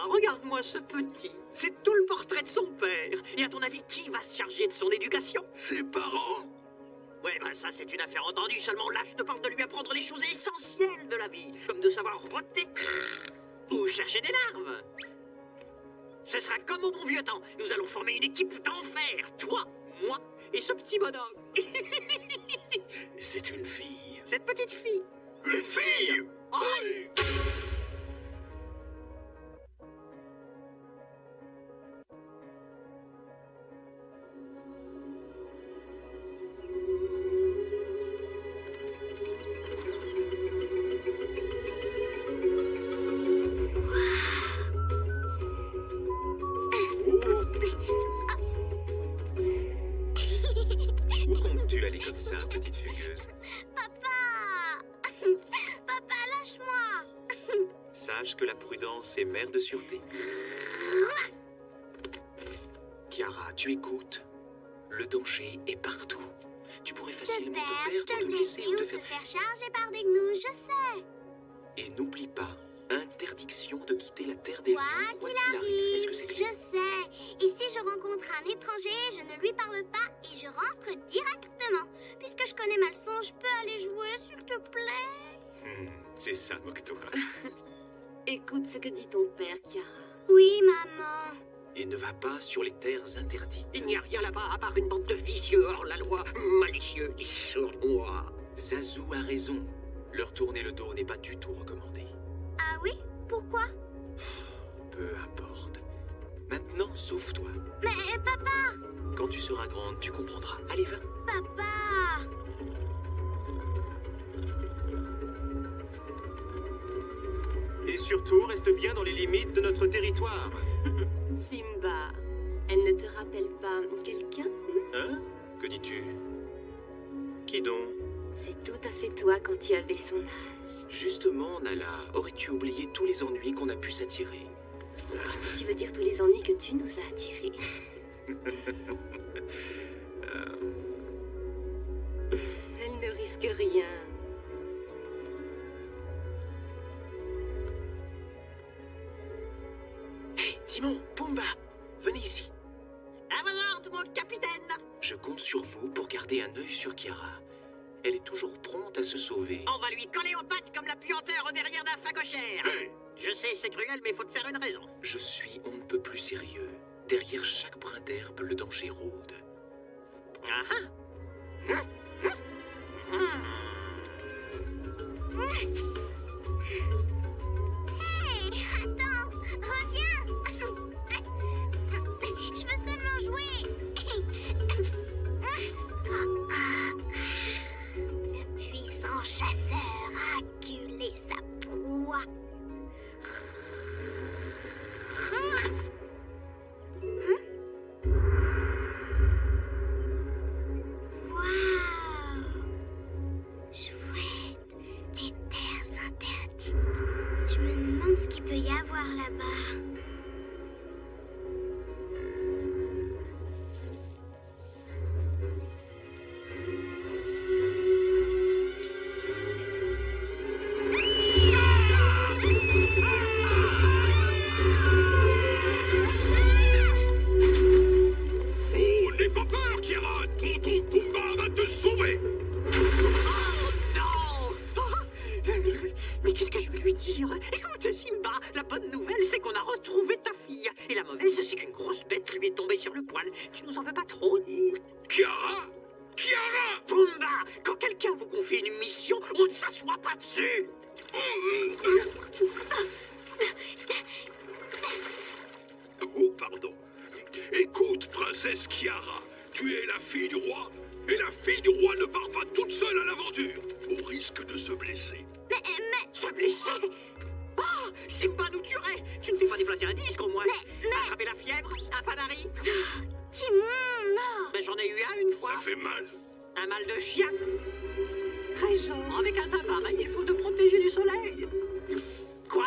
Regarde-moi ce petit. C'est tout le portrait de son père. Et à ton avis, qui va se charger de son éducation? Ses parents? Ouais, ben ça, c'est une affaire entendue. Seulement là, je te parle de lui apprendre les choses essentielles de la vie. Comme de savoir roter ou chercher des larves. Ce sera comme au bon vieux temps. Nous allons former une équipe d'enfer. Toi, moi et ce petit bonhomme. C'est une fille. Cette petite fille. Une fille? Oh. Comme ça, petite fugueuse. Papa! Papa, lâche-moi! Sache que la prudence est mère de sûreté. Chiara, tu écoutes. Le danger est partout. Tu pourrais facilement te perdre, te laisser ou te faire charger par des gnous, je sais. Et n'oublie pas, interdiction de quitter la terre des lions, Quoi qu'il arrive, Est-ce que c'est clair? Je sais. Et si je rencontre un étranger, je ne lui parle pas et je rentre directement. Puisque je connais ma leçon, je peux aller jouer, s'il te plaît? C'est ça, moque-toi. Écoute ce que dit ton père, Chiara. Oui, maman. Et ne va pas sur les terres interdites. Il n'y a rien là-bas à part une bande de vicieux hors la loi, malicieux et sournois. Zazu a raison. Leur tourner le dos n'est pas du tout recommandé. Ah oui? Pourquoi? Peu importe. Maintenant, sauve-toi. Mais papa! Quand tu seras grande, tu comprendras. Allez, va. Papa! Et surtout, reste bien dans les limites de notre territoire. Simba, elle ne te rappelle pas quelqu'un? Hein? Que dis-tu? Qui donc? C'est tout à fait toi quand tu avais son âge. Justement, Nala, aurais-tu oublié tous les ennuis qu'on a pu s'attirer? Tu veux dire tous les ennuis que tu nous as attirés? Elle ne risque rien. Hé, Timon, Pumba, venez ici. À vos ordres, mon capitaine. Je compte sur vous pour garder un œil sur Kiara. Elle est toujours prompte à se sauver. On va lui coller aux pattes comme la puanteur au derrière d'un facochère. Hey, Je sais, c'est cruel, mais faut te faire une raison. je suis on ne peut plus sérieux. Derrière chaque brin d'herbe, le danger rôde. Ah ah. Hey, attends, reviens. Je veux seulement jouer. Le puissant chasseur a acculé sa proie. Waouh! Chouette, les terres interdites. Je me demande ce qu'il peut y avoir là-bas. Oh, n'aie pas peur, Kiara. Tonton Pumba va te sauver. Non. Mais qu'est-ce que je vais lui dire? Écoute, Simba, la bonne nouvelle, c'est qu'on a retrouvé ta fille. Et la mauvaise, c'est qu'une grosse bête lui est tombée sur le poil. Tu nous en veux pas trop dire? Kiara? Kiara? Pumba, quand quelqu'un vous confie une mission, on ne s'assoit pas dessus. Oh, pardon. Écoute, princesse Kiara, tu es la fille du roi, et la fille du roi ne part pas toute seule à l'aventure, au risque de se blesser. Mais, Se blesser? Oh, Simba nous tuerait. Tu ne fais pas déplacer un disque au moins? Attraper la fièvre? Un panari? Timon, non. Ben, j'en ai eu un une fois. Ça fait mal. Un mal de chien. Trésor, avec un teint pareil, il faut te protéger du soleil. Quoi?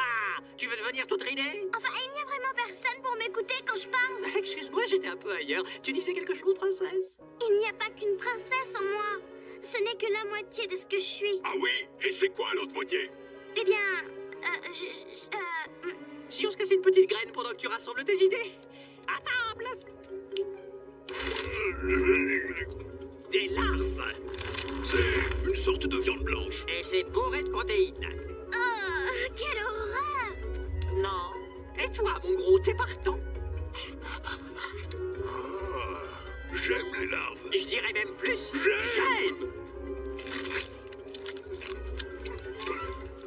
Tu veux devenir toute ridée? Enfin, il n'y a vraiment personne pour m'écouter quand je parle. Excuse-moi, j'étais un peu ailleurs. Tu disais quelque chose, princesse? Il n'y a pas qu'une princesse en moi. Ce n'est que la moitié de ce que je suis. Ah oui? Et c'est quoi l'autre moitié? Eh bien, Si on se cassait une petite graine pendant que tu rassembles tes idées. À table! Des larves. C'est une sorte de viande blanche. Et c'est bourré de protéines. oh, quelle horreur. Non. Et toi, mon gros, t'es partant? Ah, j'aime les larves. Je dirais même plus. J'aime.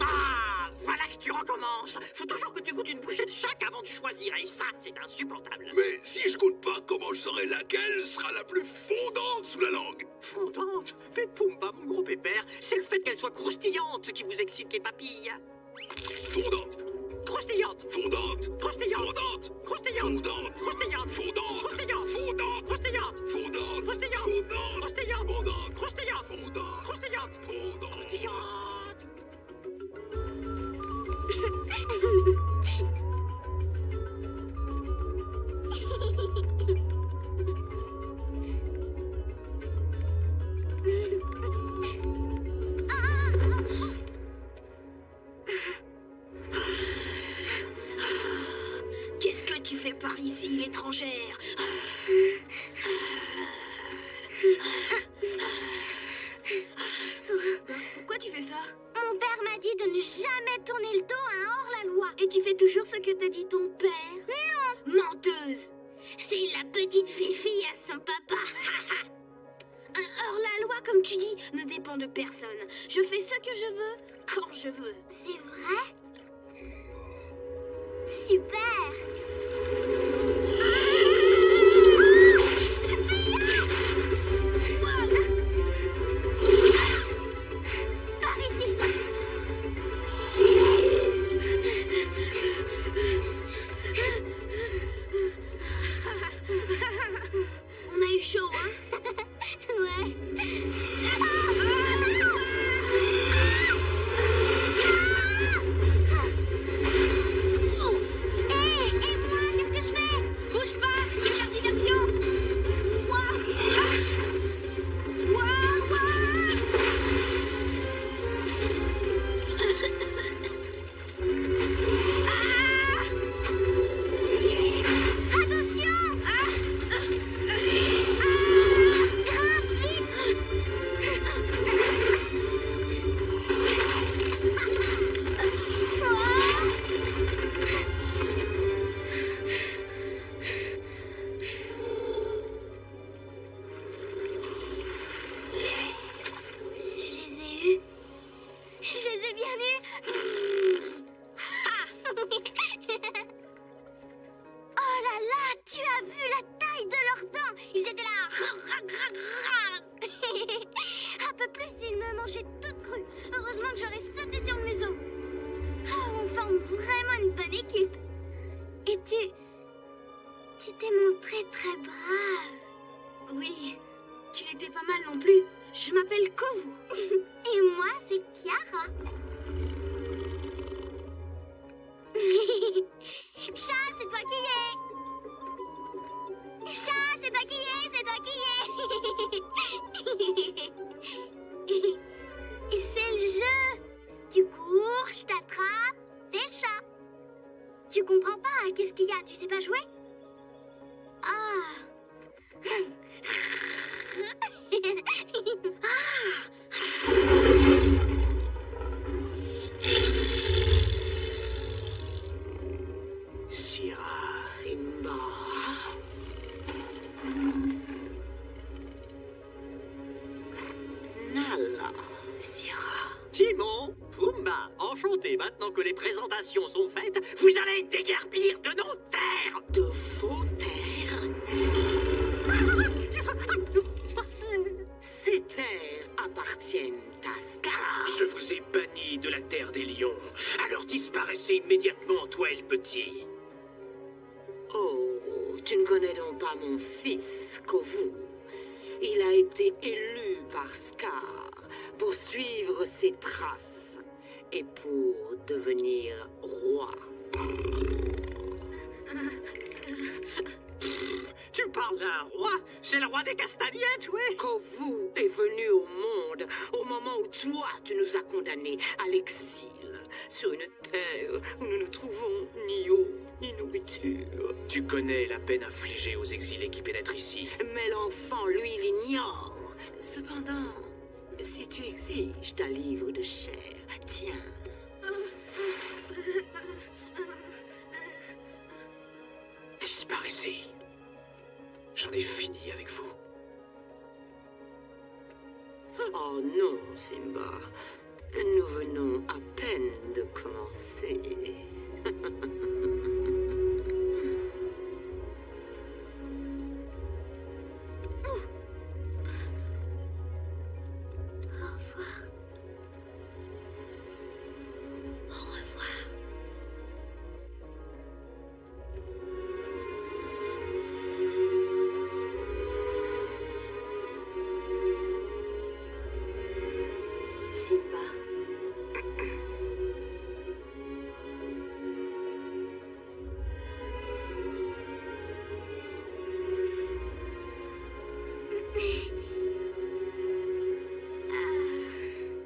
Ah, voilà que tu recommences. Faut toujours que tu goûtes une bouchée de chaque avant de choisir. Et ça, c'est insupportable. Mais si je goûte pas, comment je saurai laquelle sera la plus fondante sous la langue? Fondante? Mais Pumba, mon gros pépère, c'est le fait qu'elle soit croustillante qui vous excite les papilles. Fondante. Croustillante. Fondante. Croustillante. Fondante. Croustillante. Fondante. Croustillante. Fondante. Croustillante. Fondante. Croustillante. Fondante. Croustillante. Fondante. Croustillante. Fondante. Croustillante. Fondante. Croustillante. Fondante. Croustillante. Qu'est-ce que tu fais par ici, l'étrangère? Pourquoi tu fais ça? Mon père m'a dit de ne jamais tourner le dos à un hors-la-loi. Et tu fais toujours ce que te dit ton père? Non, Menteuse! c'est la petite Fifi à son papa. Un hors-la-loi, comme tu dis, ne dépend de personne. Je fais ce que je veux, quand je veux. C'est vrai? Super. Par ici. On a eu chaud, hein? Ouais. Hey, Tu comprends pas? Qu'est-ce qu'il y a? Tu sais pas jouer? Ah. Syrah. Simba. Nala. Syrah. Timon, Pumba, enchanté. Maintenant que les présentations sont faites, vous allez déguerpir de nos terres. De vos terres? Ces terres appartiennent à Scar. Je vous ai banni de la terre des lions. Alors disparaissez immédiatement, toi et le petit. Oh, tu ne connais donc pas mon fils, Kovu. Il a été élu par Scar pour suivre ses traces et pour devenir roi. Tu parles d'un roi? C'est le roi des castagnettes, oui. Kovu est venu au monde au moment où toi, tu nous as condamnés à l'exil sur une terre où nous ne trouvons ni eau ni nourriture. Tu connais la peine infligée aux exilés qui pénètrent ici. Mais l'enfant, lui, l'ignore. Cependant, si tu exiges ta livre de chair, tiens. Disparaissez. J'en ai fini avec vous. Oh non, Simba. Nous venons à peine de commencer.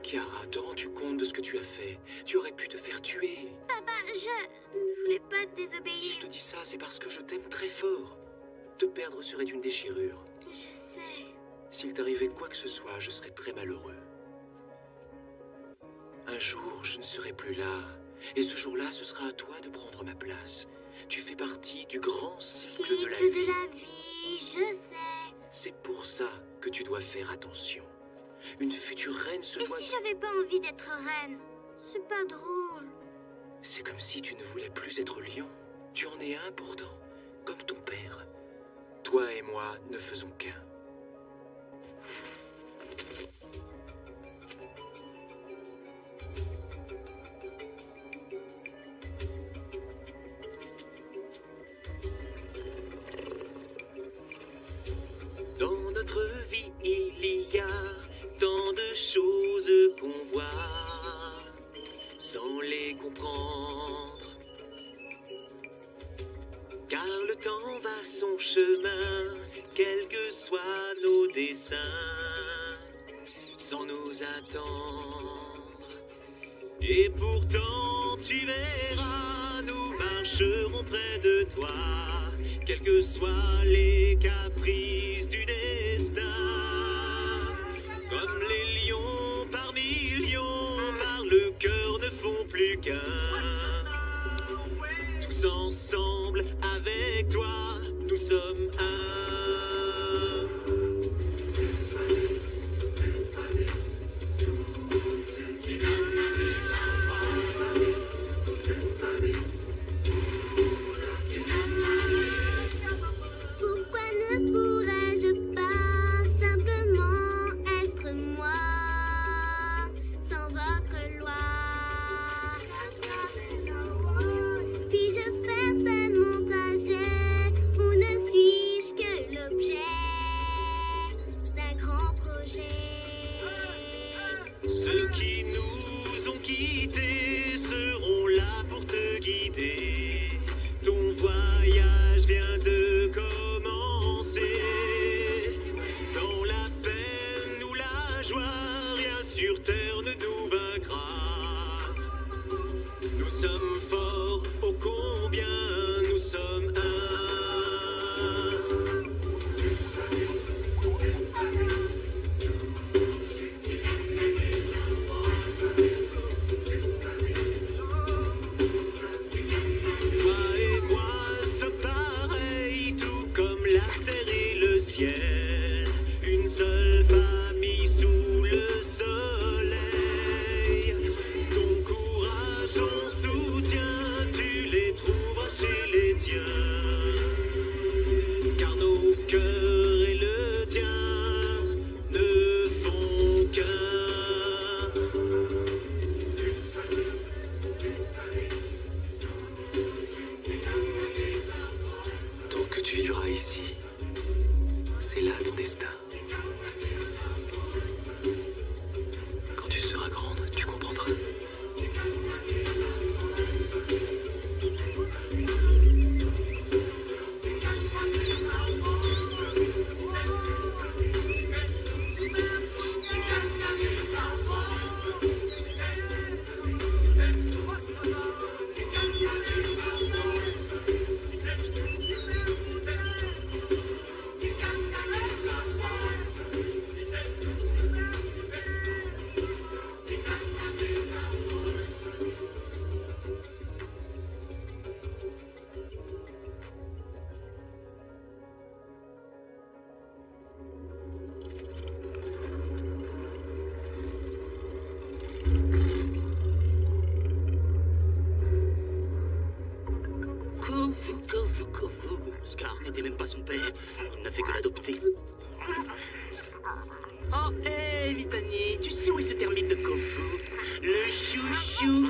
Kiara, te rends-tu compte de ce que tu as fait? Tu aurais pu te faire tuer. Papa, je ne voulais pas te désobéir. Si je te dis ça, c'est parce que je t'aime très fort. Te perdre serait une déchirure. Je sais. S'il t'arrivait quoi que ce soit, je serais très malheureux. Un jour, je ne serai plus là. Et ce jour-là, ce sera à toi de prendre ma place. Tu fais partie du grand cycle de la vie. de la vie, je sais. C'est pour ça que tu dois faire attention. Une future reine se Et doit... si j'avais pas envie d'être reine? C'est pas drôle. C'est comme si tu ne voulais plus être lion. Tu en es un pourtant, comme ton père. Toi et moi ne faisons qu'un. Dans notre vie, il y a tant de choses qu'on voit sans les comprendre. Car le temps va son chemin, quels que soient nos desseins, sans nous attendre. Et pourtant, tu verras, nous marcherons près de toi, quels que soient les caprices du destin. Comme les lions par millions, par le cœur ne font plus qu'un. Tous ensemble, avec toi, nous sommes un. Pourquoi ne pourrais-je pas simplement être moi, sans votre loi? Puis-je faire seul mon trajet, ou ne suis-je que ici. C'est là ton destin. Quand tu seras grande, tu comprendras. Kovu. Scar n'était même pas son père. Il n'a fait que l'adopter. Oh, hé, Vitani, tu sais où est ce termite de Kovu? Le chouchou.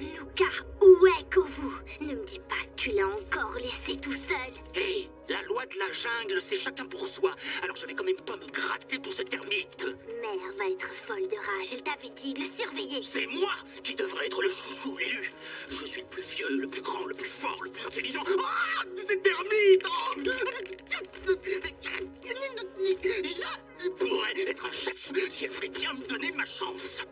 Luca, où est Kovu? Ne me dis pas que tu l'as encore laissé tout seul. Hé, la loi de la jungle, c'est chacun pour soi. Alors je vais quand même pas me gratter pour ce termite. Mère va être folle de rage, elle t'avait dit de le surveiller. C'est moi qui devrais être le chouchou élu. Je suis le plus vieux, le plus grand, le plus fort, le plus intelligent. Ah, c'est termite. Je pourrais être un chef si elle voulait bien me donner ma chance.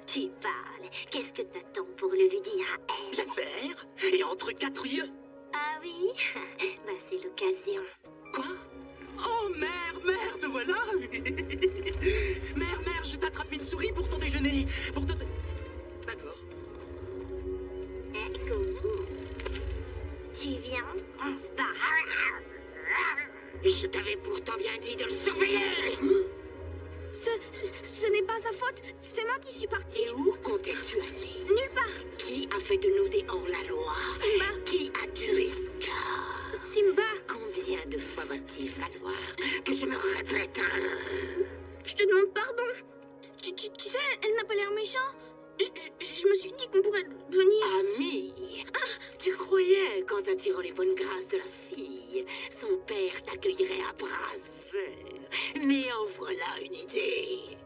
Tu parles. Qu'est-ce que t'attends pour le lui dire à elle? J'espère. Et entre 4 yeux. Ah oui? Bah c'est l'occasion. Quoi? Oh, mère, te voilà. Mère, je t'attrape une souris pour ton déjeuner. D'accord. Kovu, tu viens? On se bat. Je t'avais pourtant bien dit de le surveiller. Ce n'est pas sa faute, c'est moi qui suis partie. Et où comptais-tu aller? Nulle part. Qui a fait de nous des hors-la-loi? Simba. Qui a tué Scar? Simba, Combien de fois va-t-il falloir que je me répète? je te demande pardon. Tu sais, elle n'a pas l'air méchant. Je me suis dit qu'on pourrait venir. Ami, tu croyais qu'en t'attirant les bonnes grâces de la fille, son père t'accueillerait à bras ouverts. Mais en voilà une idée.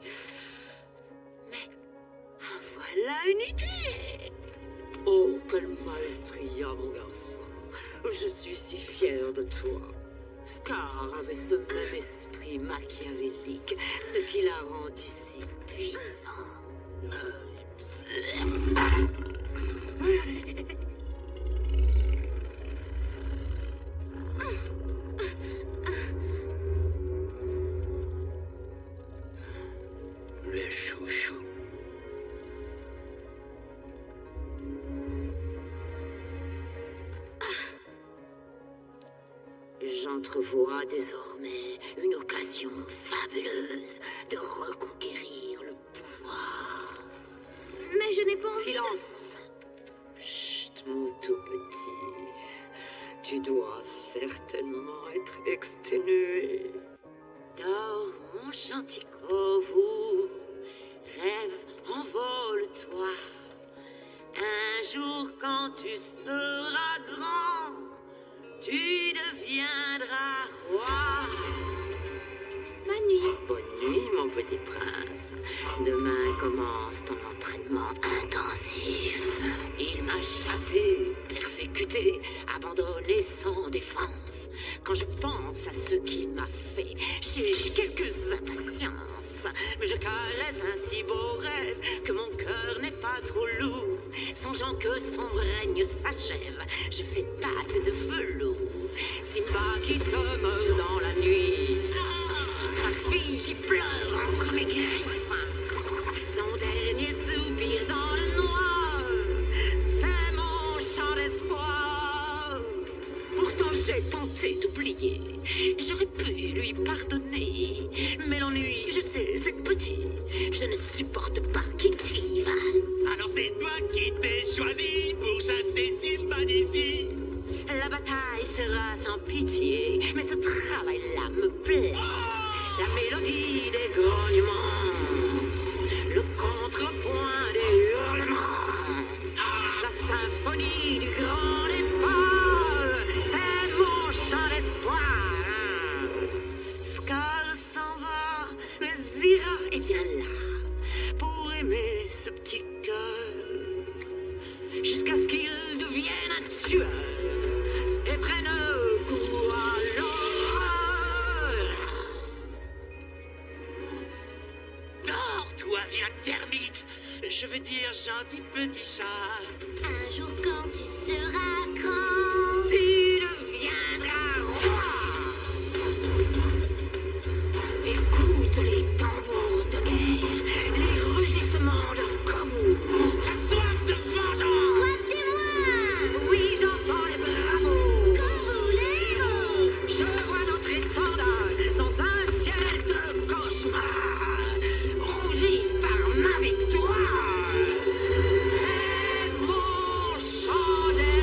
Oh, quelle maestria, mon garçon. Je suis si fière de toi. Scar avait ce même esprit machiavélique, ce qui l'a rendu si puissant. Le chouchou. J'entrevois désormais une occasion fabuleuse de reconquérir le pouvoir. Mais je n'ai pas envie. Silence! Chut, mon tout petit. Tu dois certainement être exténué. Dors, mon gentil Kovu. Rêve, envole-toi. Un jour, quand tu seras grand, tu deviendras roi. Bonne nuit. Bonne nuit, mon petit prince. Demain commence ton entraînement intensif. Il m'a chassé, persécuté, abandonné sans défense. Quand je pense à ce qu'il m'a fait, j'ai quelques impatiences. Mais je caresse un si beau rêve que mon cœur n'est pas trop lourd. Songeant que son règne s'achève, je fais patte de velours. Simba qui se meurt dans la nuit. Sa fille qui pleure entre mes griffes. Son dernier soupir dans le noir. C'est mon chant d'espoir. Pourtant j'ai tenté d'oublier. J'aurais pu lui pardonner. Mais l'ennui, je sais, c'est petit. Je ne supporte pas qu'il vive. Alors c'est toi qui t'es choisi pour chasser Simba d'ici. La bataille sera sans pitié, mais ce travail-là me plaît. La mélodie des grognements, le contrepoint des hurlements, la symphonie du grand jusqu'à ce qu'il devienne un tueur et prenne goût à l'horreur. Dors, toi, vilain termite. Je veux dire, gentil petit chat. Un jour quand tu seras grand, Tu deviendras roi. Écoute les tambours de guerre, les rugissements de Kovu, la soif de vengeance. toi c'est moi. Oui, j'entends les bravos. Comme vous les héros. Je vois notre étendard dans un ciel de cauchemar, rougi par ma victoire. C'est mon chant d'espoir.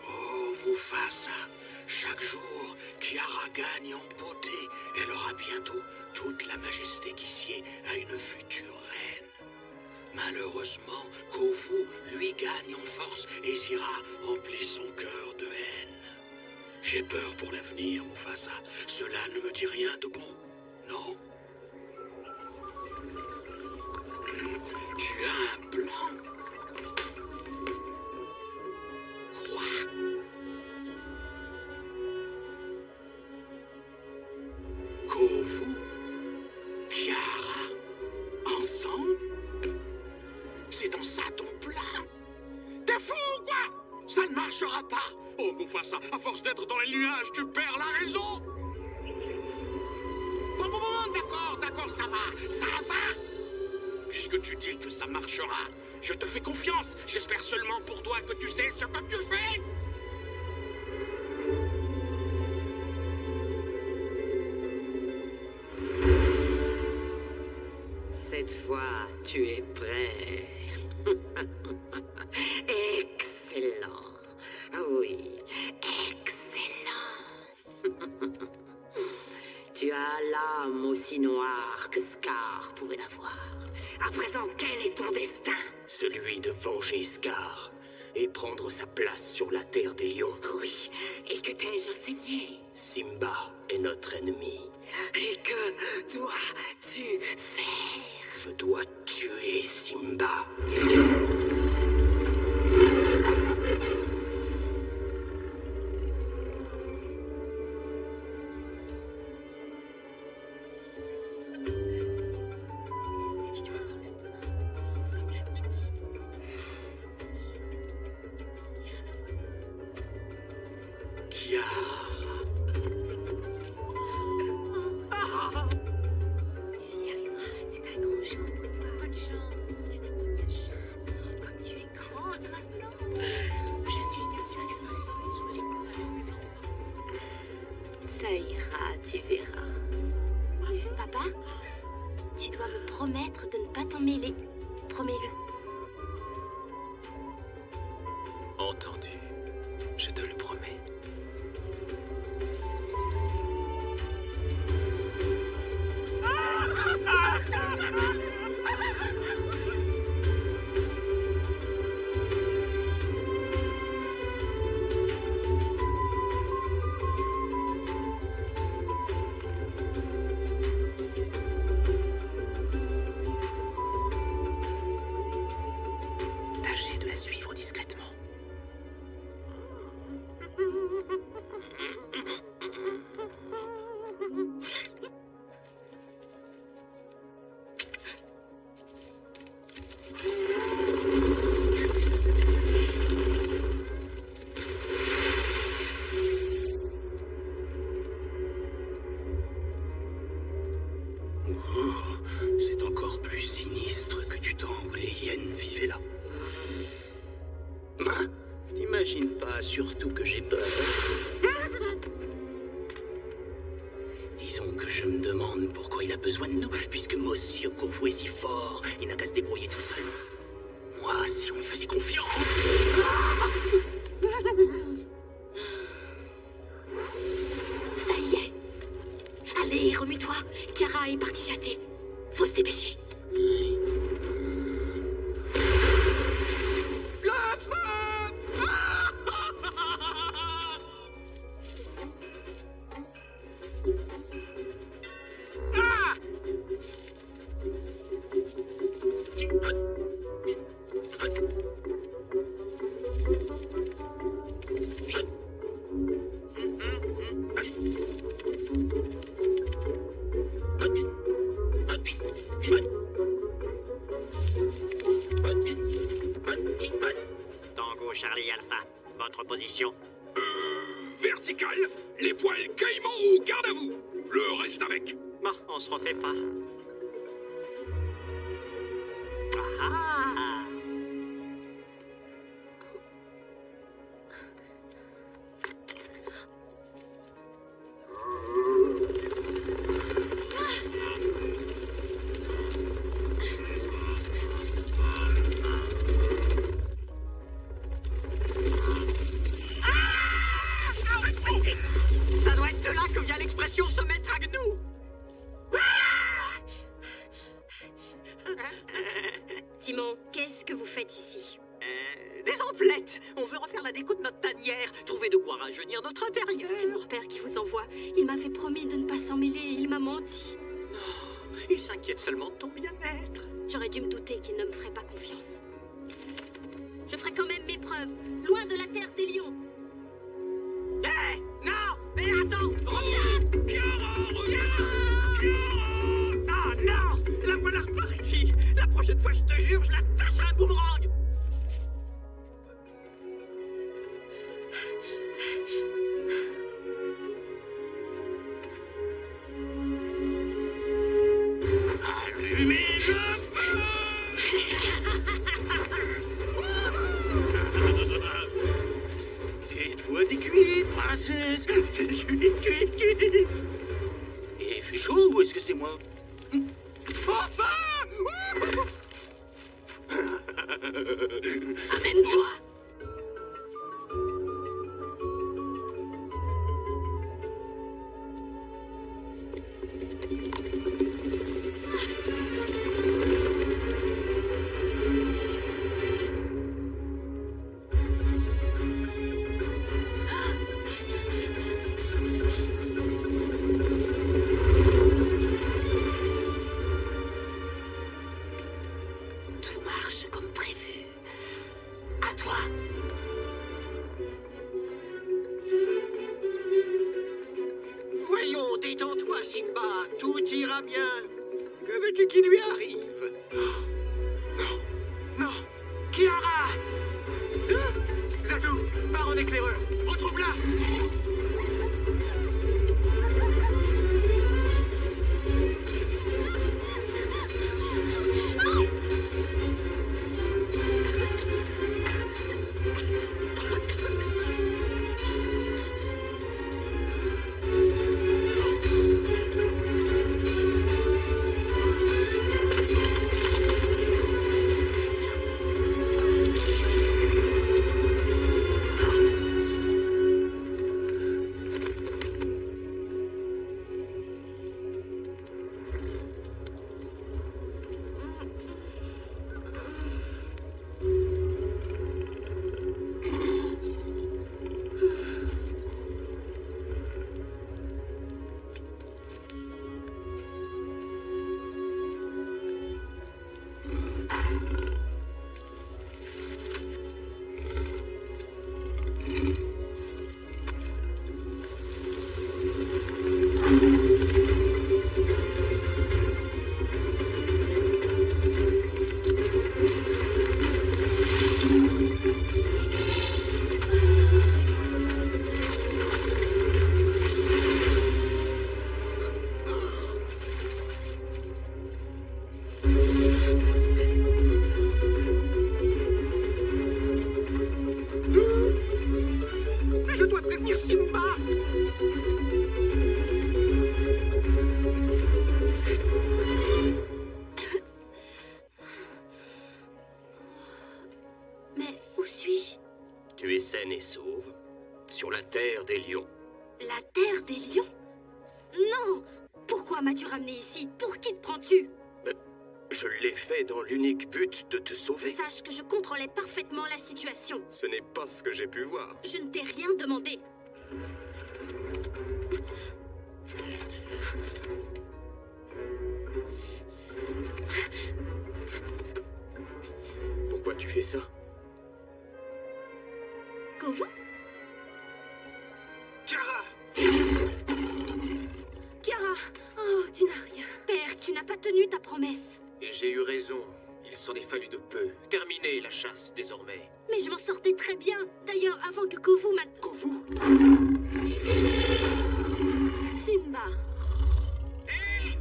Oh, Mufasa, chaque jour, Kiara gagne en beauté. Elle aura bientôt toute la majesté qui sied à une future reine. Malheureusement, Kovu, lui, gagne en force et Zira remplit son cœur de haine. J'ai peur pour l'avenir, Mufasa. Cela ne me dit rien de bon, non? Tu as un plan? Quoi? Kovu? Kiara? Ensemble? C'est dans ça ton plan? T'es fou ou quoi? Ça ne marchera pas! Oh, Mufasa, à force d'être dans les nuages, tu perds la raison! Bon, d'accord, ça va! Puisque tu dis que ça marchera, je te fais confiance. J'espère seulement pour toi que tu sais ce que tu fais! Cette fois, tu es prêt. Excellent. Oui, excellent. Tu as l'âme aussi noire que Scar pouvait l'avoir. À présent, quel est ton destin? Celui de venger Scar et prendre sa place sur la terre des lions. Oui, et que t'ai-je enseigné? Simba est notre ennemi. Et que dois-tu faire? Je dois tuer Simba. Ça ira, tu verras. Papa, tu dois me promettre de ne pas t'en mêler. Promets-le. Entendu. Je te le promets. Tâchez de la suivre discrètement. C'est encore plus sinistre que du temps où les hyènes vivaient là. T'imagines pas surtout que j'ai peur. Disons que je me demande pourquoi il a besoin de nous, puisque Monsieur Kovu est si fort, il n'a qu'à se débrouiller tout seul. Moi, si on me faisait confiance... Ça y est. Allez, remue-toi. Kiara est partie chasser. Faut se dépêcher. Charlie Alpha. Votre position. Vertical, les poils caïmans ou garde à vous. Le reste avec. Bon, on se refait pas. Ah! Ça doit être de là que vient l'expression se mettre à genoux. Timon, qu'est-ce que vous faites ici? Des emplettes. On veut refaire la déco de notre tanière, trouver de quoi rajeunir notre intérieur. C'est mon père qui vous envoie. Il m'avait promis de ne pas s'en mêler et il m'a menti. Non, il s'inquiète seulement de ton bien-être. J'aurais dû me douter qu'il ne me ferait pas confiance. Je ferai quand même mes preuves, loin de la terre des lions. Hé, non, mais attends, reviens. Chiara, reviens. Ah non, la voilà repartie. La prochaine fois, je te jure, je la tâche à un boomerang. Allumez le feu. C'est toi t'es cuite, princesse. T'es cuite. Et il fait chaud ou est-ce que c'est moi? Amène-toi. Tout marche comme prévu. À toi. Voyons, détends-toi, Simba. Tout ira bien. Que veux-tu qu'il lui arrive? Non. Non. Kiara! Zazu, pars en éclaireur. Retrouve-la! Je dois prévenir Simba. Mais où suis-je? Tu es saine et sauve sur la terre des lions. La terre des lions? Non! Pourquoi m'as-tu ramené ici? Pour qui te prends-tu? Je l'ai fait dans l'unique but de te sauver. Sache que je contrôlais parfaitement la situation. Ce n'est pas ce que j'ai pu voir. Je ne t'ai rien demandé. Pourquoi tu fais ça? Kovu? Kiara! Kiara! Oh, tu n'as rien. Père, tu n'as pas tenu ta promesse. Et j'ai eu raison. Il s'en est fallu de peu. Terminez la chasse, désormais. Mais je m'en sortais très bien. D'ailleurs, avant que Kovu m'a... Kovu? Simba. Hé!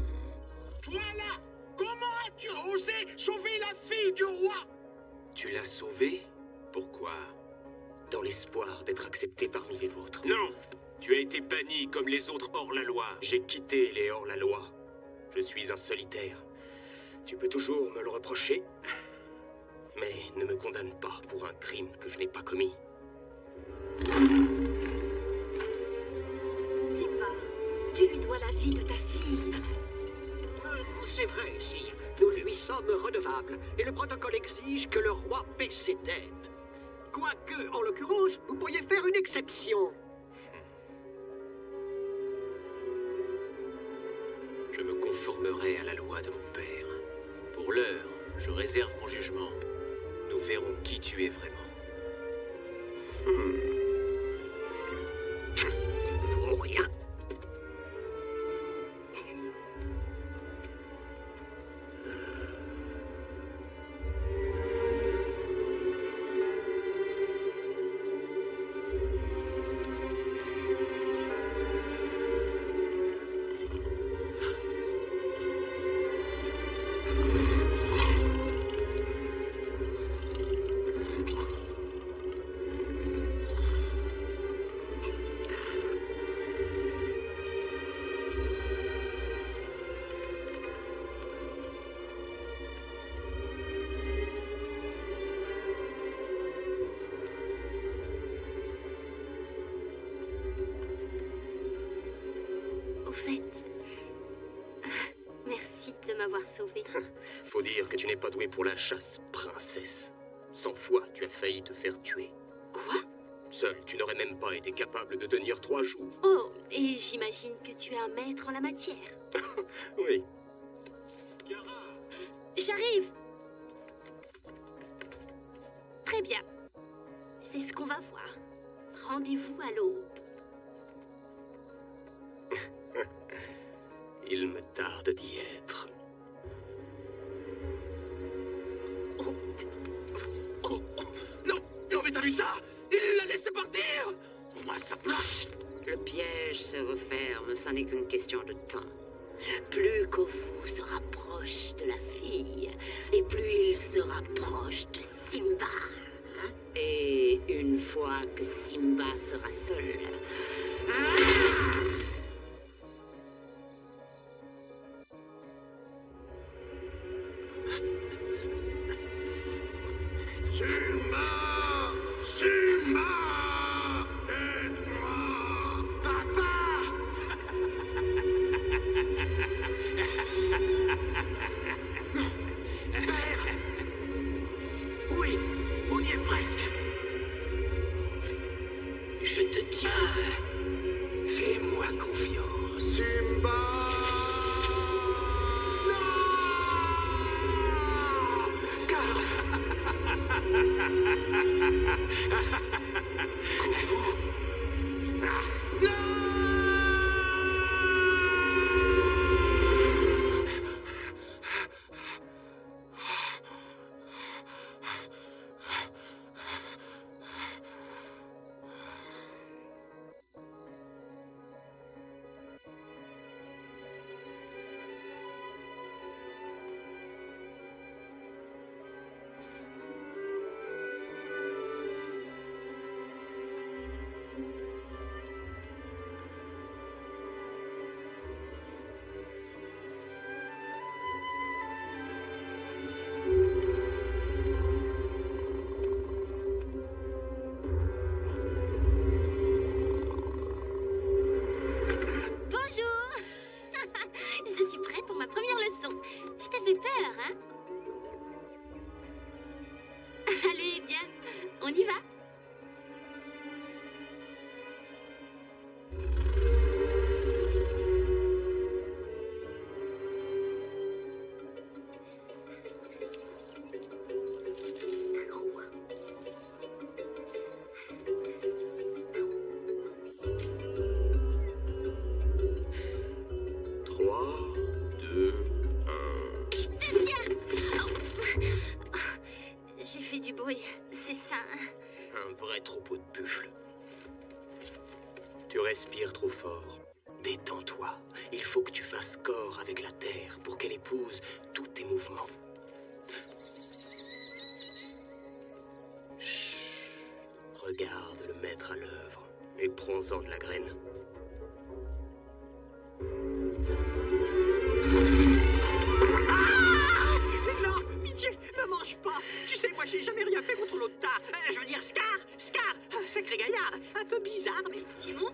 Toi là! Comment as-tu osé sauver la fille du roi? Tu l'as sauvée? Pourquoi? Dans l'espoir d'être accepté parmi les vôtres. Non! Tu as été banni comme les autres hors-la-loi. J'ai quitté les hors-la-loi. Je suis un solitaire. Tu peux toujours me le reprocher, mais ne me condamne pas pour un crime que je n'ai pas commis. Simba, tu lui dois la vie de ta fille. C'est vrai, sire. Nous lui sommes redevables, et le protocole exige que le roi paie ses dettes. Quoique, en l'occurrence, vous pourriez faire une exception. Je me conformerai à la loi de mon père. Pour l'heure, je réserve mon jugement. Nous verrons qui tu es vraiment. Ou rien. Au fait... Merci de m'avoir sauvée. Faut dire que tu n'es pas douée pour la chasse, princesse. 100 fois, tu as failli te faire tuer. Quoi? Seule, tu n'aurais même pas été capable de tenir 3 jours. Oh, et j'imagine que tu es un maître en la matière. Oui. J'arrive. Très bien. C'est ce qu'on va voir. Rendez-vous à l'aube. Il me tarde d'y être. Non! Non, mais t'as vu ça? Il l'a laissé partir! Moi, à sa place! Le piège se referme, ça n'est qu'une question de temps. Plus Kovu se rapproche de la fille, et plus il se rapproche de Simba. Et une fois que Simba sera seul... Simba! Simba! Aide-moi! Papa! Non! Père! Oui, on y est presque. Je te tiens. Fais-moi confiance. Simba! Non! Car... Bonjour. Je suis prête pour ma première leçon. Je t'ai fait peur, hein? Allez, bien, on y va. Trois, deux, un. Tiens. Oh. c'est ça. Un vrai troupeau de buffles. Tu respires trop fort. Détends-toi. Il faut que tu fasses corps avec la terre pour qu'elle épouse tous tes mouvements. Chut. Regarde le maître à l'œuvre et prends-en de la graine. Non, pitié, ne mange pas. Tu sais, moi, j'ai jamais rien fait contre l'Ota. Je veux dire, Scar, un sacré gaillard. Un peu bizarre, mais... Timon,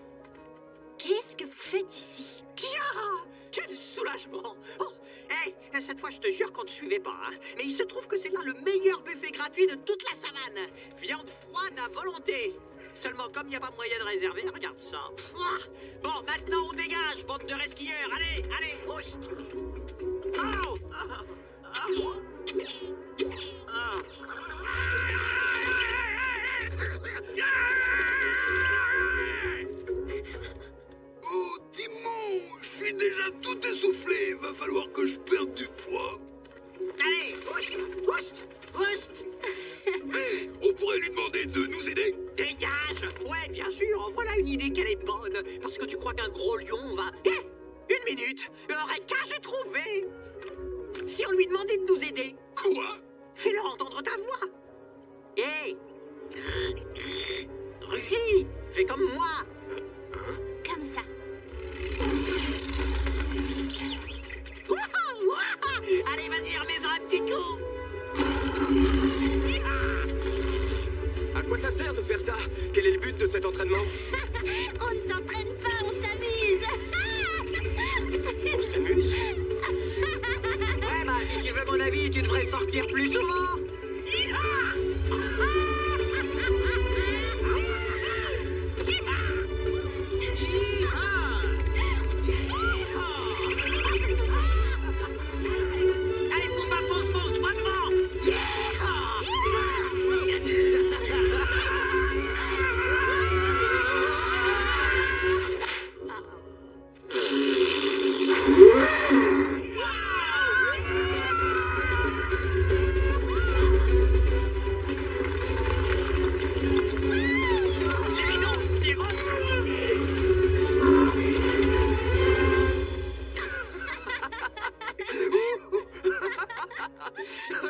qu'est-ce que vous faites ici? Kiara! Quel soulagement! Oh, hey, cette fois, je te jure qu'on ne te suivait pas, hein. Mais il se trouve que c'est là le meilleur buffet gratuit de toute la savane. Viande froide à volonté. Seulement, comme il n'y a pas moyen de réserver, regarde ça. Pouah. Bon, maintenant, on dégage, bande de resquilleurs. Allez, allez, hausse. Oh! Oh, Timon, je suis déjà tout essoufflé. Va falloir que je perde du poids. Allez, hausse. Hé, on pourrait lui demander de nous aider. Dégage! Ouais, bien sûr, voilà une idée qu'elle est bonne. Parce que tu crois qu'un gros lion va... Hé! Une minute! Eureka, j'ai trouvé! Si on lui demandait de nous aider, Quoi? fais-leur entendre ta voix! Hé! Rugis! Fais comme moi! Comme ça. Wouhou! Wouhou! Allez, vas-y, remets-en un petit coup! À quoi ça sert de faire ça? Quel est le but de cet entraînement? On ne s'entraîne pas, on s'amuse. On s'amuse? Ouais, bah, si tu veux mon avis, tu devrais sortir plus souvent! Allez, Pumba, fonce, droit devant!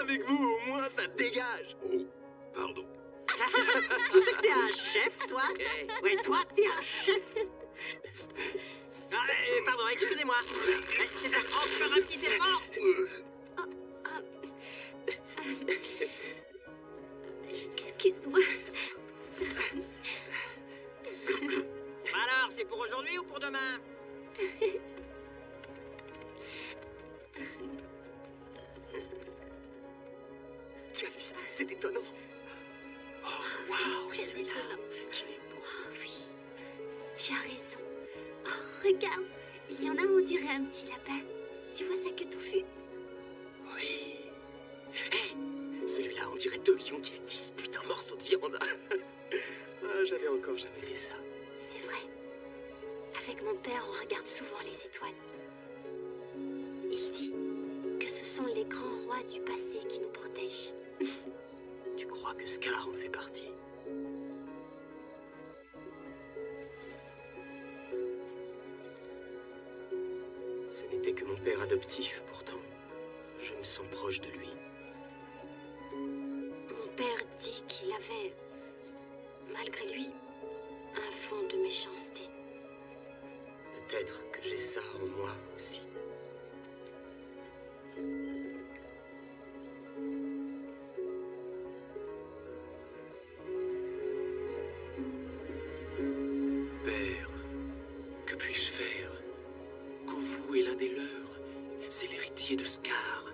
Avec vous, au moins, ça dégage. Oh, pardon. Tu sais que t'es un chef, toi? Ouais, toi, t'es un chef. Ah, pardon, excusez-moi. C'est ça, encore un petit effort. Excuse-moi. Alors, c'est pour aujourd'hui ou pour demain? Tu as vu ça? C'est étonnant. Oh, waouh, C'est celui-là. étonnant. Il est beau. Oh oui, tu as raison. Oh, regarde, il y en a, on dirait un petit lapin. Tu vois sa queue touffue? Oui. Hé, celui-là, on dirait deux lions qui se disputent un morceau de viande. Ah, j'avais encore jamais fait ça. C'est vrai. Avec mon père, on regarde souvent les étoiles. Il dit que ce sont les grands rois du passé qui nous protègent. Tu crois que Scar en fait partie? Ce n'était que mon père adoptif, pourtant. Je me sens proche de lui. Mon père dit qu'il avait, malgré lui, un fond de méchanceté. Peut-être que j'ai ça en moi aussi. Père, que puis-je faire? Kovu est l'un des leurs. C'est l'héritier de Scar.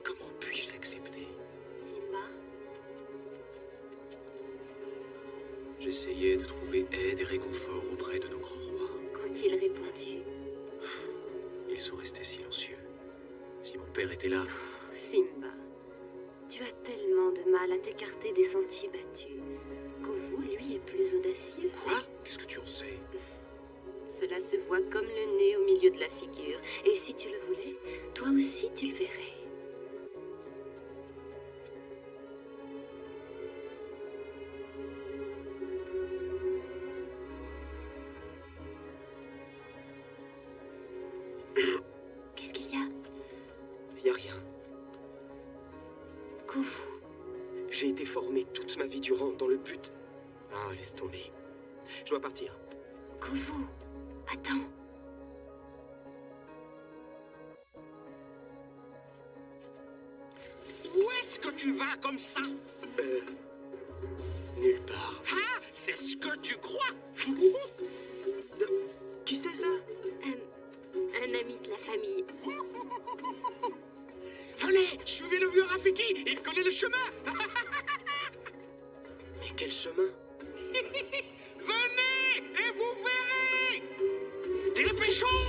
Comment puis-je l'accepter? Simba, J'essayais de trouver aide et réconfort auprès de nos grands rois. qu'ont-ils répondu? Ils sont restés silencieux. Si mon père était là, Simba, tu as tellement de mal à t'écarter des sentiers battus. Kovu, lui, est plus audacieux. quoi? Qu'est-ce que tu en sais? Cela se voit comme le nez au milieu de la figure. Et si tu le voulais, toi aussi tu le verrais. déformé toute ma vie durant dans le but... Ah, laisse tomber. Je dois partir. Kovu, attends. Où est-ce que tu vas comme ça? Nulle part. Ah, c'est ce que tu crois? Qui c'est ça? Un ami de la famille. Venez, suivez le vieux Rafiki, il connaît le chemin. Mais quel chemin? Venez et vous verrez. Dépêchons.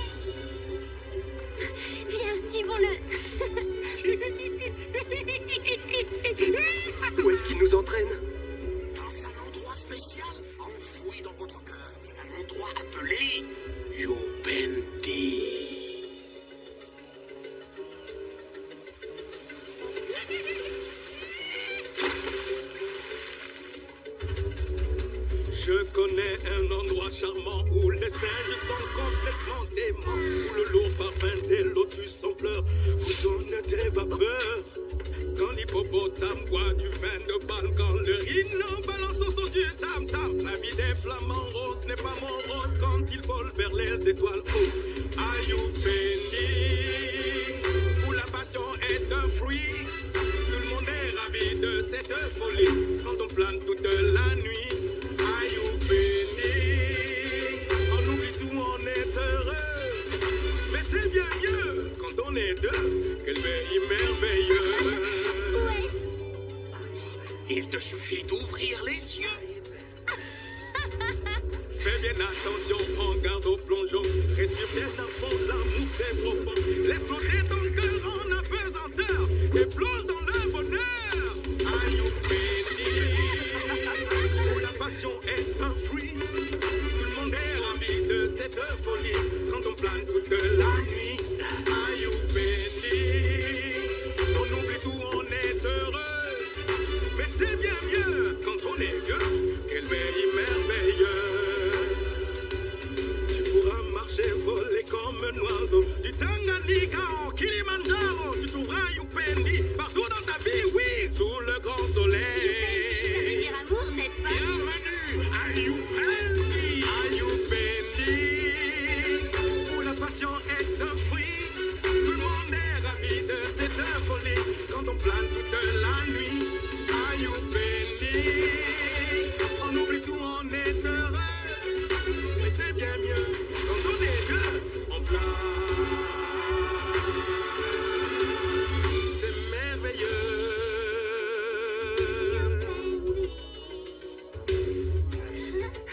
Viens, suivons-le. Où est-ce qu'il nous entraîne? Dans un endroit spécial, enfoui dans votre cœur. Un endroit appelé Yupendi. Je connais un endroit charmant où les singes sont complètement déments, où le lourd parfum des lotus en fleurs vous donne des vapeurs. Quand l'hippopotame boit du vin de balle, quand le rhino balance au son du tam-tam, la vie des flamants roses n'est pas mon rose quand ils volent vers les étoiles. Oh, Ayupeni, où la passion est un fruit, tout le monde est ravi de cette folie. Quand on plane toute la nuit, Ayupeni, on oublie tout, on est heureux. Mais c'est bien mieux quand on est deux, quel pays merveilleux. Il te suffit d'ouvrir les yeux. Fais bien attention, prends garde au plongeon. Respire bien à fond, l'amour c'est profond. Laisse flotter ton cœur en apesanteur et plonge dans le bonheur. Ayupeni, où la passion est un fruit. Tout le monde est ravi de cette folie. Quand on plane toute la nuit. Ayupeni, on oublie tout, on est heureux. Mais c'est bien mieux quand on est deux. Quel pays merveilleux. Tu pourras marcher, voler comme un oiseau. Du Tanganyika au Kilimanjaro. Tu trouveras Yupendi partout dans ta vie, oui, sous le grand soleil. Ça veut dire amour, n'est-ce pas? Bienvenue à Yupendi. Ayupeni, où la passion est un fruit. Tout le monde est ravi de cette folie. Quand on plane toute la nuit. Ayupeni, on oublie tout, on est heureux. Mais c'est bien mieux quand on est deux, on plane. C'est merveilleux.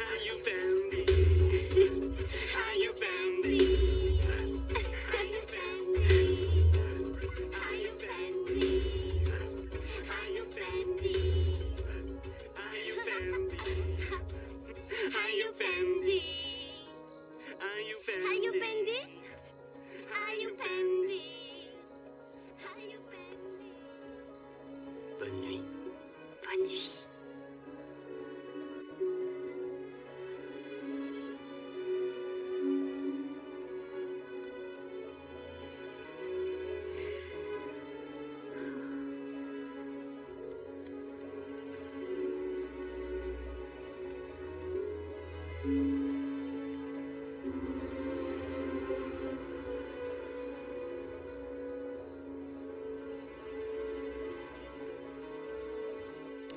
Ayupeni, Ayupeni, Ayupeni. Ayupeni, Ayupeni. Ayupeni. Ayupeni. Bonne nuit. Bonne nuit.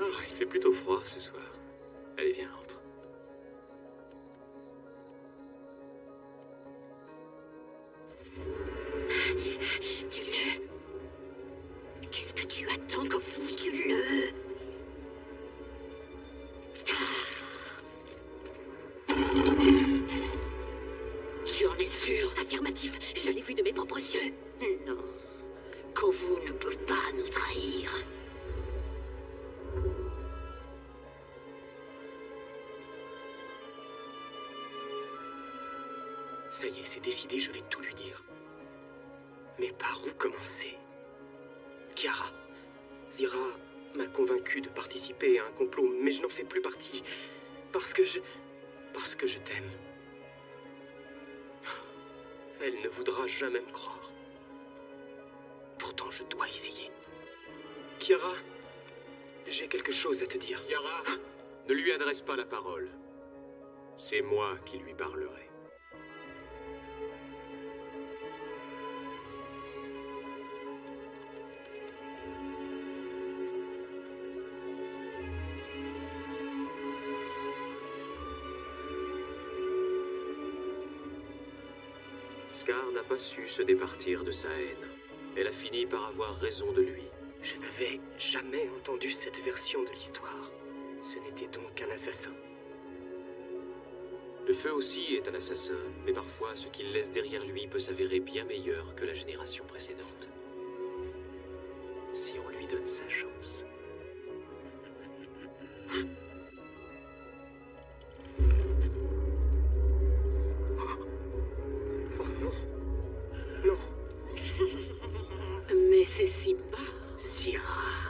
Ah, il fait plutôt froid ce soir. Allez, viens, entre. Tue-le. Qu'est-ce que tu attends, Kovu? Tue-le. Tu en es sûr? Affirmatif, je l'ai vu de mes propres yeux. Non, Kovu ne peut pas nous trahir. Ça y est, c'est décidé, je vais tout lui dire. Mais par où commencer? Kiara, Zira m'a convaincu de participer à un complot, mais je n'en fais plus partie. Parce que je t'aime. Elle ne voudra jamais me croire. Pourtant, je dois essayer. Kiara, j'ai quelque chose à te dire. Kiara, ne lui adresse pas la parole. C'est moi qui lui parlerai. Scar n'a pas su se départir de sa haine. Elle a fini par avoir raison de lui. Je n'avais jamais entendu cette version de l'histoire. Ce n'était donc qu'un assassin. Le feu aussi est un assassin, mais parfois ce qu'il laisse derrière lui peut s'avérer bien meilleur que la génération précédente. Si on lui donne sa chance. Mais c'est Simba. Zira.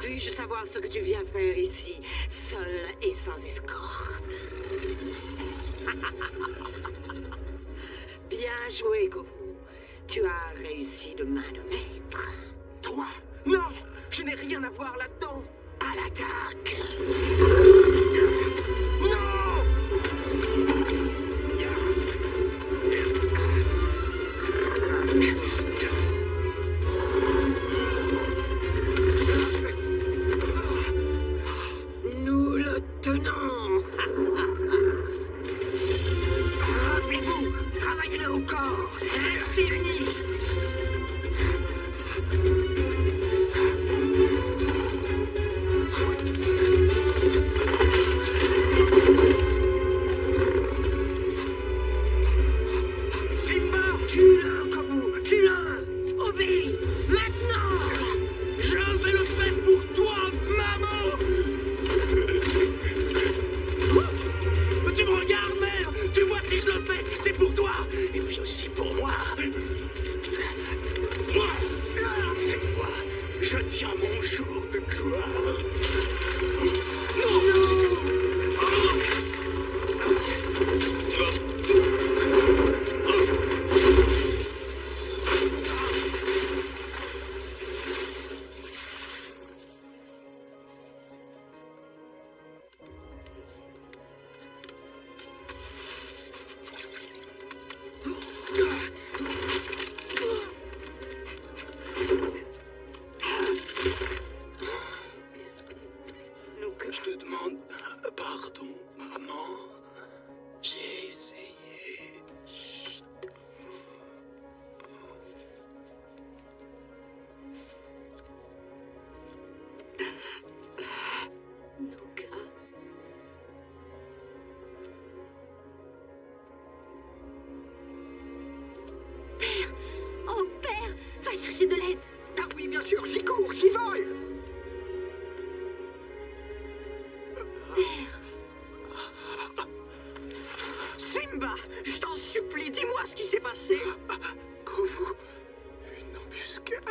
Puis-je savoir ce que tu viens faire ici, seul et sans escorte? Bien joué, Kovu. Tu as réussi de main de maître. Toi? Non! Je n'ai rien à voir là-dedans! À l'attaque! Nous le tenons! Rappelez-vous, travaillez-le au corps! Restez unis! Simba! Tue-le, Kovu! Tue-le! Obéis! Maintenant! Je vais le faire pour toi, maman! Tu me regardes, mère! Tu vois que je le fais! C'est pour toi! Et puis aussi pour moi! Moi! Cette fois, je tiens mon jour de gloire! Je te demande pardon, maman. J'ai essayé. Nuka. Père! Oh, père! Va chercher de l'aide! Ah oui, bien sûr, j'y cours, j'y vole! Père! Simba, je t'en supplie, dis-moi ce qui s'est passé! Kovu, une embuscade.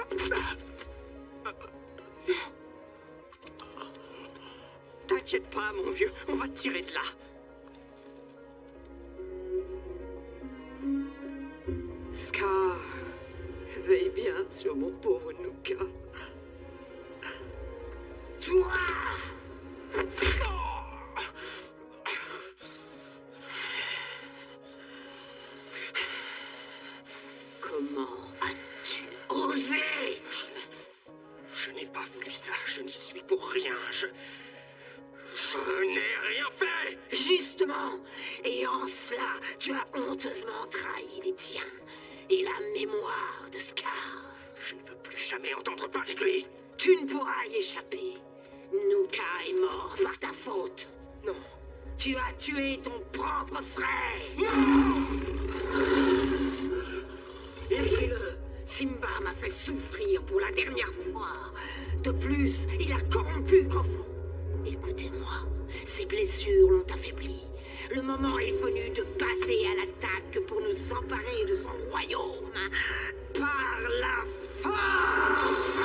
T'inquiète pas, mon vieux, on va te tirer de là. Scar, veille bien sur mon pauvre Nuka. Toi! Comment as-tu osé? Je n'ai pas voulu ça, je n'y suis pour rien. Je n'ai rien fait! Justement, et en cela, tu as honteusement trahi les tiens et la mémoire de Scar. Je ne veux plus jamais entendre parler de lui. Tu ne pourras y échapper. Nuka est mort par ta faute. Non. Tu as tué ton propre frère. Laissez-le. Simba m'a fait souffrir pour la dernière fois. De plus, il a corrompu Kovu. Écoutez-moi, ces blessures l'ont affaibli. Le moment est venu de passer à l'attaque pour nous emparer de son royaume. Par la force!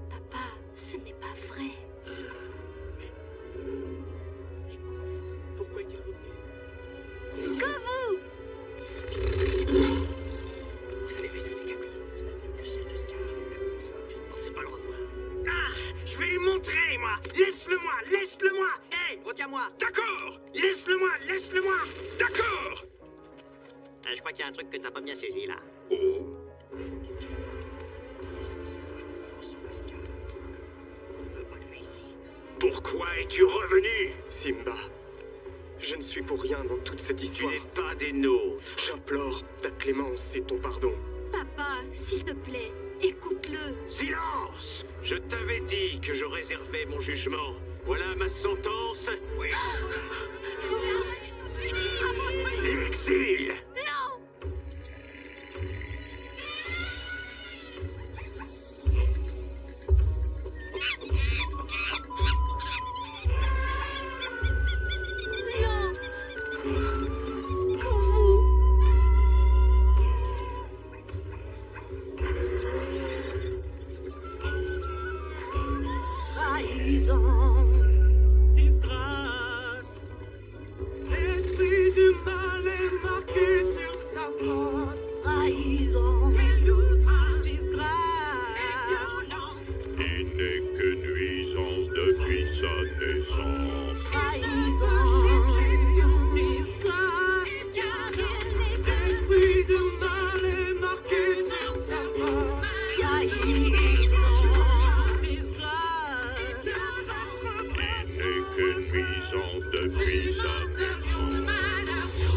Papa, ce n'est pas vrai. Pourquoi est-il revenu? Kovu! vais lui montrer, moi. Laisse-le-moi, laisse-le-moi. Hé, Retiens-moi. d'accord. Laisse-le-moi, laisse-le-moi. D'accord. Je crois qu'il y a un truc que t'as pas bien saisi, là. Oh. Pourquoi es-tu revenu? Simba, je ne suis pour rien dans toute cette Tu histoire. n'es pas des nôtres. J'implore ta clémence et ton pardon. Papa, s'il te plaît, écoute-le. Silence! Je t'avais dit que je réservais mon jugement. Voilà ma sentence. Oui. L'exil! Non! Non! Pour vous! Trahison, Disgrâce. L'esprit du mal est marqué sur sa face. trahison, Disgrâce. Il n'est que nuisance depuis sa naissance. L'esprit du mal est marqué sur sa face. Il n'est que nuisance depuis sa naissance.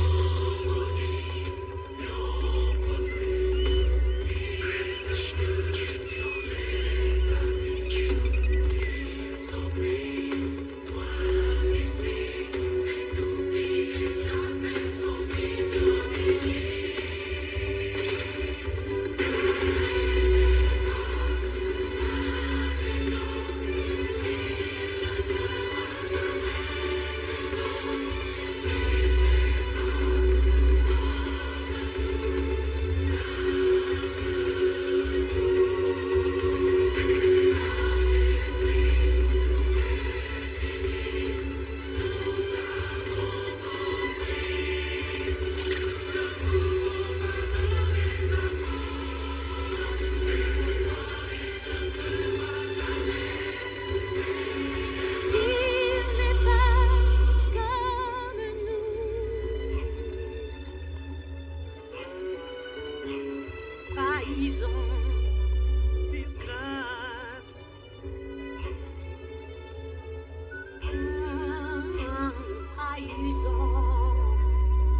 Il n'est pas comme nous. trahison, Disgrâce. trahison,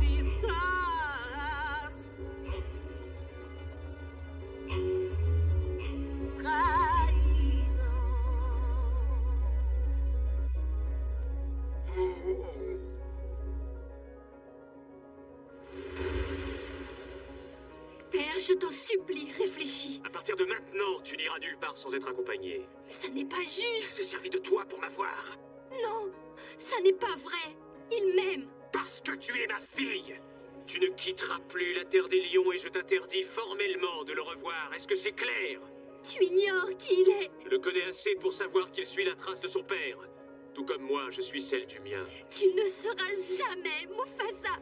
Disgrâce. Père, je t'en supplie, réfléchis. À partir de maintenant, tu n'iras nulle part sans être accompagné. Ça n'est pas Il juste. s'est servi de toi pour m'avoir. Non, ça n'est pas vrai. Il m'aime. Parce que tu es ma fille. Tu ne quitteras plus la Terre des Lions et je t'interdis formellement de le revoir. Est-ce que c'est clair? Tu ignores qui il est. Je le connais assez pour savoir qu'il suit la trace de son père. Tout comme moi, je suis celle du mien. Tu ne seras jamais Mufasa.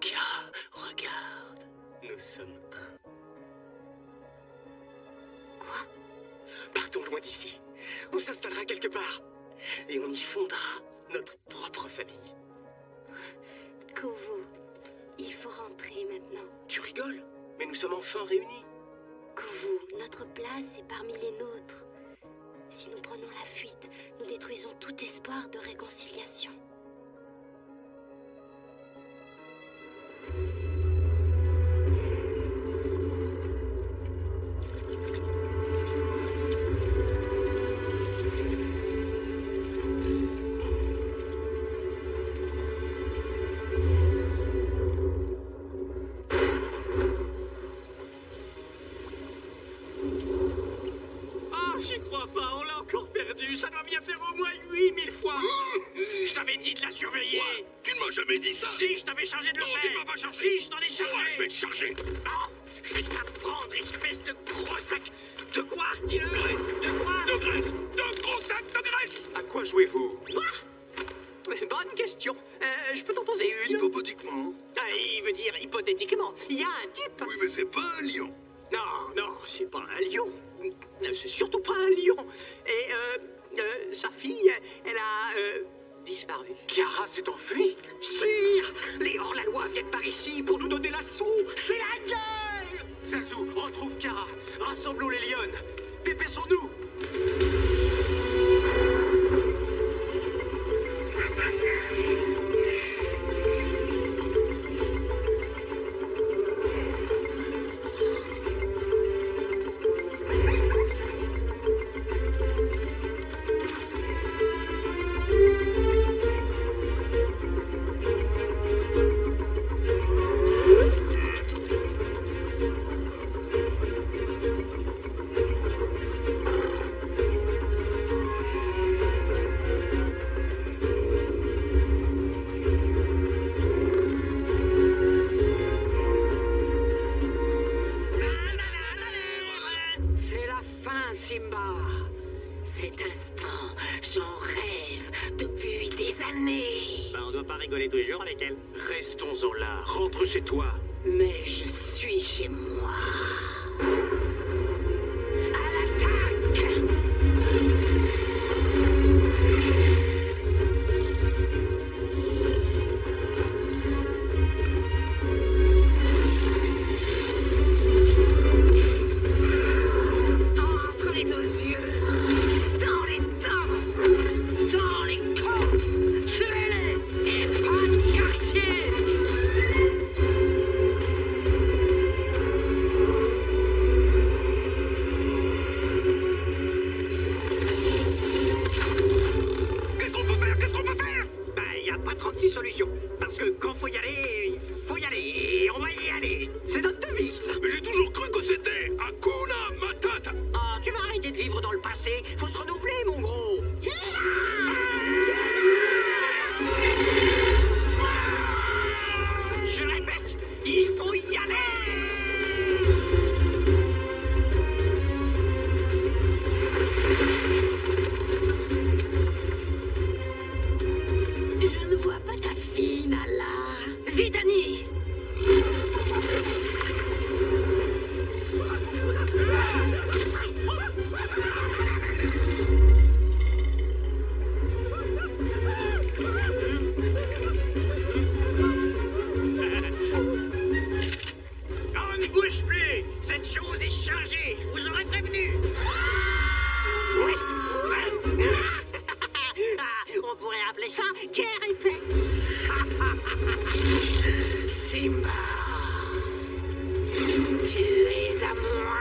Kiara, regarde. Nous sommes un. Quoi? Partons loin d'ici. On s'installera quelque part. Et on y fondera notre propre famille. Kouvou, il faut rentrer maintenant. Tu rigoles? Mais nous sommes enfin réunis. Kouvou, notre place est parmi les nôtres. Si nous prenons la fuite, nous détruisons tout espoir de réconciliation. J'y crois pas, on l'a encore perdu. Ça doit bien faire au moins 8000 fois. Je t'avais dit de la surveiller. Quoi? Tu ne m'as jamais dit ça. Si, je t'avais chargé de le Non, faire. tu m'as pas chargé. Si, je t'en ai chargé. Moi, je vais te charger. Non, je vais t'apprendre, espèce de gros sac. De quoi? Dis-le. De quoi? De graisse. De gros sacs de graisse. À quoi jouez-vous? Bonne question. Je peux t'en poser une? Hypothétiquement. Il veut dire hypothétiquement. Il y a un type. Oui, mais c'est pas un lion. Non, c'est pas un lion. C'est surtout pas un lion. Et sa fille, elle a disparu. Kiara s'est enfuie? Sire, les hors-la-loi viennent par ici pour nous donner la leçon. C'est la guerre. Zazu, retrouve Kiara. Rassemblons les lionnes. Dépêchons-nous. C'est la fin, Simba. Cet instant, j'en rêve depuis des années. On doit pas rigoler tous les jours avec elle. Restons-en là. Rentre chez toi. Mais je suis chez moi. À l'attaque! Entre les deux yeux, dans les dents, dans les côtes, tuez-les et pas de quartier! Qu'est-ce qu'on peut faire? Qu'est-ce qu'on peut faire? Y a pas 36 solutions. Parce que quand faut y aller, faut y aller. Et on va y aller. C'est notre devise. Mais j'ai toujours cru que c'était Hakuna Matata. Ah, tu vas arrêter de vivre dans le passé. Faut se renouveler, mon gros. Je répète, il faut y aller. Je ne vois pas ta fille, Nala. Vidani! On ne bouge plus. Cette chose est chargée. Je vous aurais prévenu. Oui. On pourrait appeler ça guerre et paix. Simba, tu es à moi.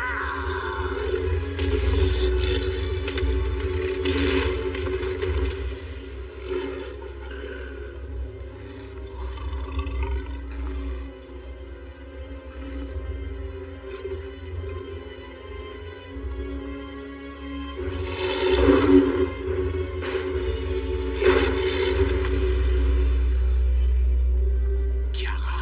Kiara.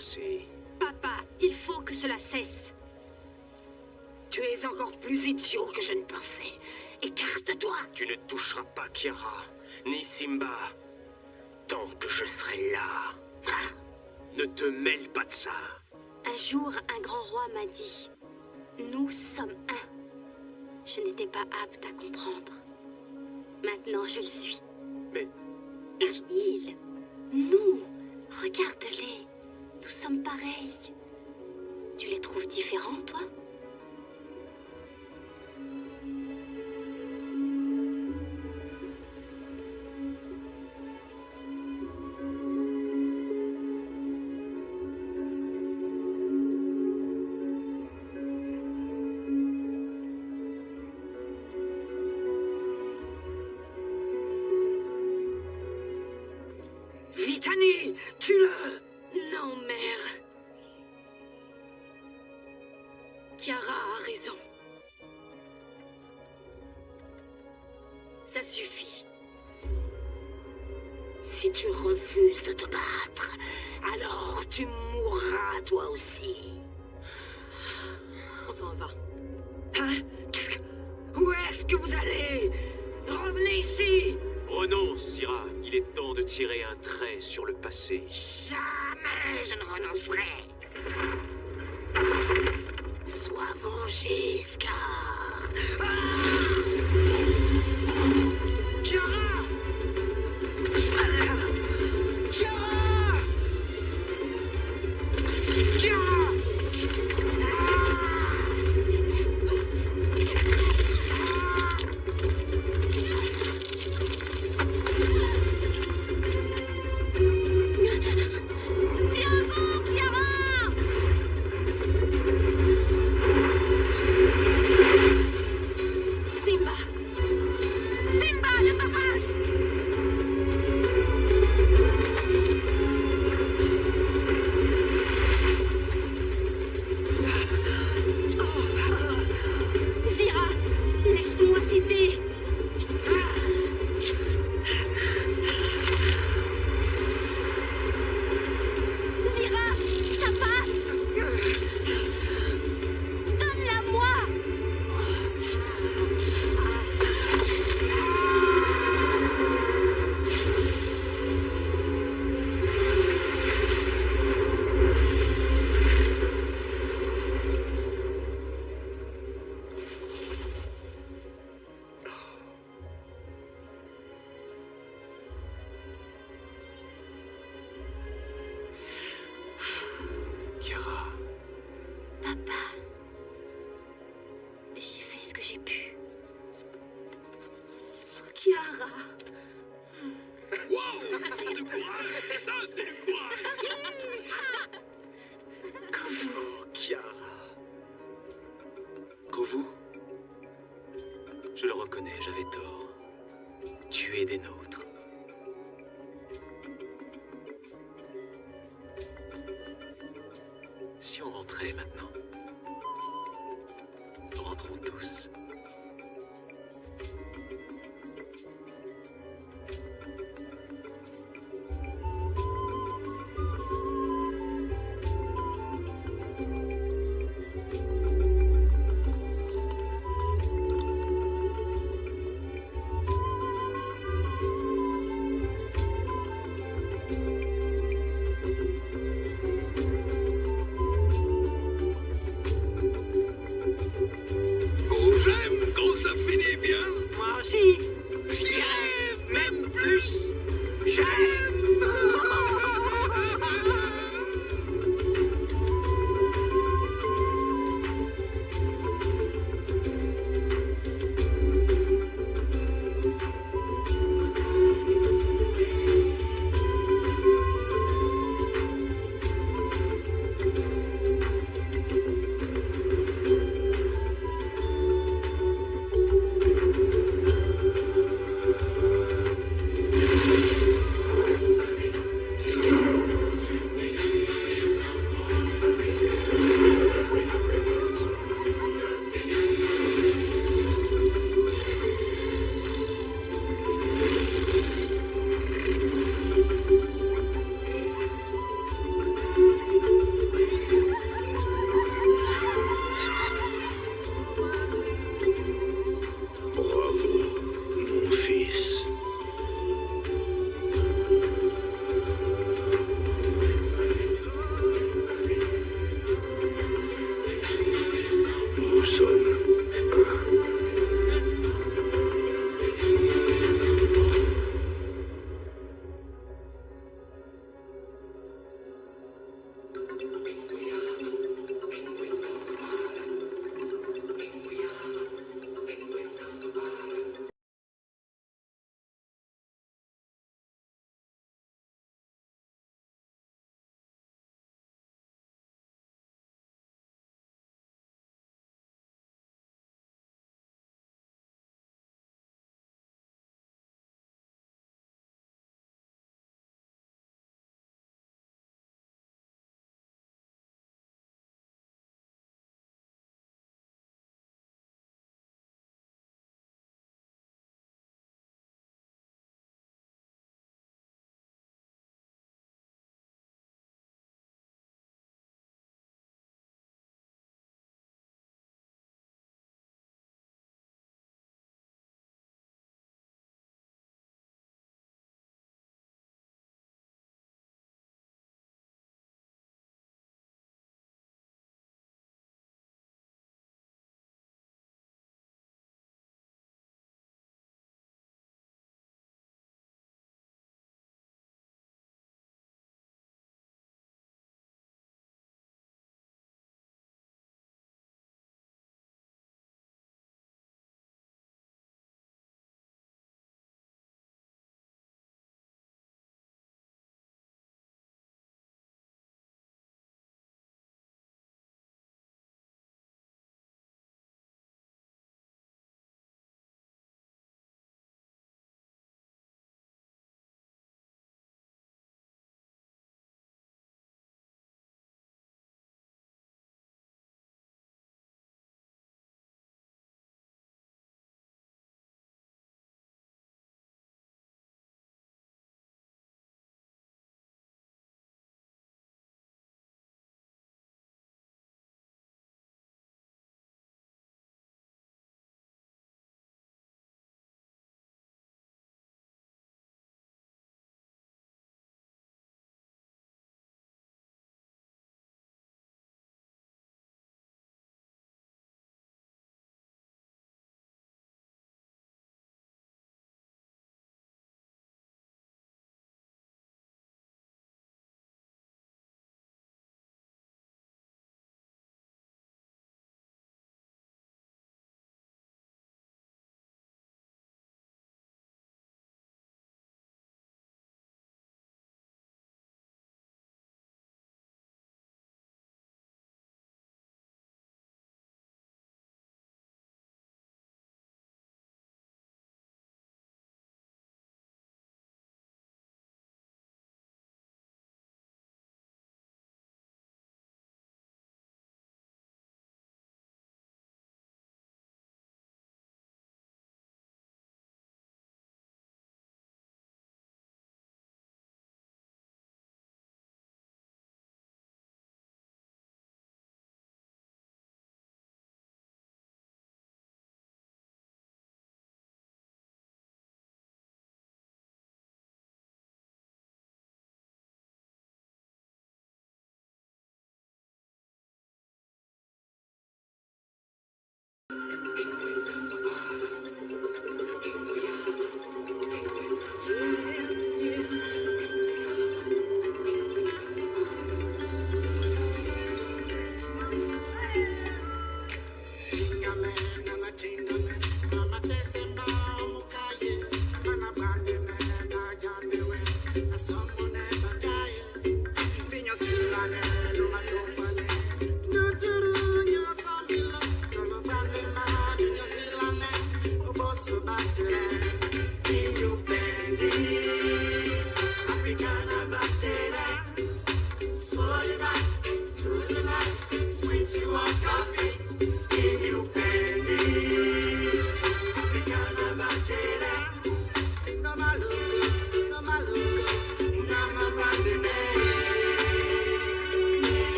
passé. Papa, il faut que cela cesse. Tu es encore plus idiot que je ne pensais. Écarte-toi. Tu ne toucheras pas Kiara, ni Simba, tant que je serai là. Ah. Ne te mêle pas de ça. Un jour, un grand roi m'a dit « Nous sommes un ». Je n'étais pas apte à comprendre. Maintenant, je le suis. Mais... Ils, nous, regarde-les. Nous sommes pareils. Tu les trouves différents, toi ? Vitani, tue-le. Non, mère. Kiara a raison. Ça suffit. Si tu refuses de te battre, alors tu mourras toi aussi. On s'en va. Hein? Où est-ce que vous allez? Revenez ici! Renonce, Zira. Il est temps de tirer un trait sur le passé. Jamais je ne renoncerai. Sois vengé, Scar. Kiara! Kiara! Kiara! Je le reconnais, j'avais tort. Tu es des nôtres. Si on rentrait maintenant. Rentrons tous.